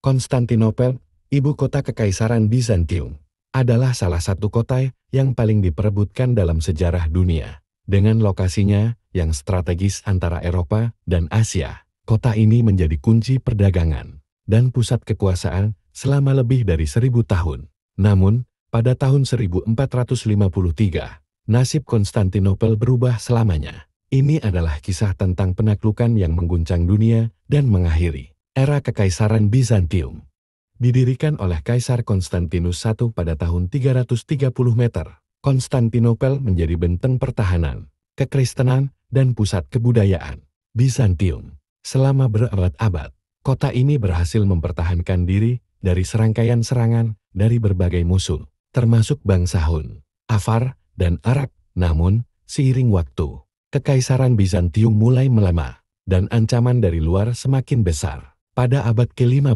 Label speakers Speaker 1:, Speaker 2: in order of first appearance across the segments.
Speaker 1: Konstantinopel, ibu kota Kekaisaran Bizantium, adalah salah satu kota yang paling diperebutkan dalam sejarah dunia. Dengan lokasinya yang strategis antara Eropa dan Asia, kota ini menjadi kunci perdagangan dan pusat kekuasaan selama lebih dari 1000 tahun. Namun, pada tahun 1453, nasib Konstantinopel berubah selamanya. Ini adalah kisah tentang penaklukan yang mengguncang dunia dan mengakhiri era Kekaisaran Bizantium. Didirikan oleh Kaisar Konstantinus I pada tahun 330 meter, Konstantinopel menjadi benteng pertahanan, kekristenan, dan pusat kebudayaan Bizantium. Selama berabad-abad, kota ini berhasil mempertahankan diri dari serangkaian serangan dari berbagai musuh, termasuk bangsa Hun, Avar, dan Arab. Namun, seiring waktu, Kekaisaran Bizantium mulai melemah, dan ancaman dari luar semakin besar. Pada abad ke-15,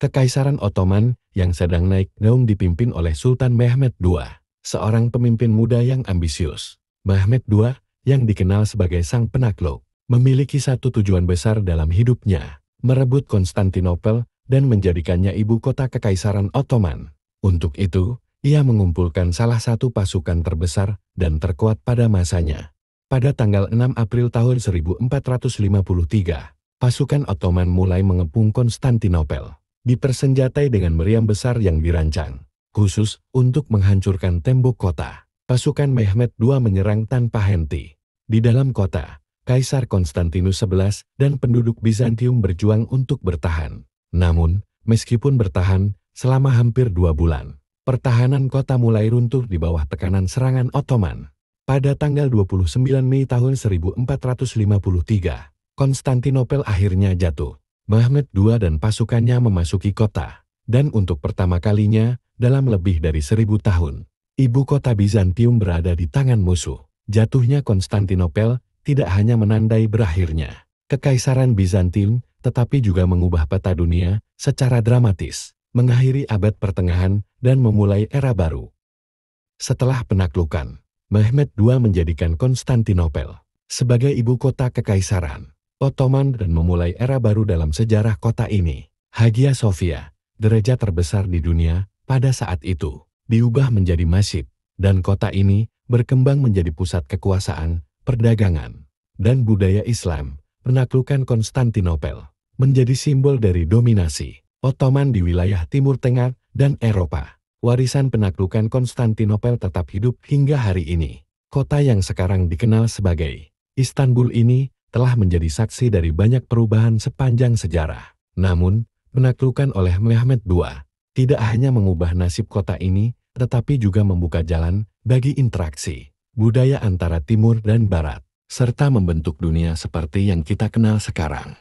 Speaker 1: Kekaisaran Ottoman yang sedang naik daun dipimpin oleh Sultan Mehmed II, seorang pemimpin muda yang ambisius. Mehmed II, yang dikenal sebagai sang penakluk, memiliki satu tujuan besar dalam hidupnya, merebut Konstantinopel dan menjadikannya ibu kota Kekaisaran Ottoman. Untuk itu, ia mengumpulkan salah satu pasukan terbesar dan terkuat pada masanya. Pada tanggal 6 April tahun 1453, pasukan Ottoman mulai mengepung Konstantinopel, dipersenjatai dengan meriam besar yang dirancang khusus untuk menghancurkan tembok kota. Pasukan Mehmed II menyerang tanpa henti. Di dalam kota, Kaisar Konstantinus XI dan penduduk Bizantium berjuang untuk bertahan. Namun, meskipun bertahan selama hampir 2 bulan, pertahanan kota mulai runtuh di bawah tekanan serangan Ottoman. Pada tanggal 29 Mei tahun 1453, Konstantinopel akhirnya jatuh. Mehmed II dan pasukannya memasuki kota, dan untuk pertama kalinya dalam lebih dari 1000 tahun, ibu kota Bizantium berada di tangan musuh. Jatuhnya Konstantinopel tidak hanya menandai berakhirnya Kekaisaran Bizantium, tetapi juga mengubah peta dunia secara dramatis, mengakhiri abad pertengahan dan memulai era baru. Setelah penaklukan, Mehmed II menjadikan Konstantinopel sebagai ibu kota Kekaisaran Ottoman dan memulai era baru dalam sejarah kota ini. Hagia Sophia, gereja terbesar di dunia pada saat itu, diubah menjadi masjid, dan kota ini berkembang menjadi pusat kekuasaan, perdagangan, dan budaya Islam. Penaklukan Konstantinopel menjadi simbol dari dominasi Ottoman di wilayah Timur Tengah dan Eropa. Warisan penaklukan Konstantinopel tetap hidup hingga hari ini. Kota yang sekarang dikenal sebagai Istanbul ini telah menjadi saksi dari banyak perubahan sepanjang sejarah. Namun, penaklukan oleh Mehmed II tidak hanya mengubah nasib kota ini, tetapi juga membuka jalan bagi interaksi budaya antara Timur dan Barat, serta membentuk dunia seperti yang kita kenal sekarang.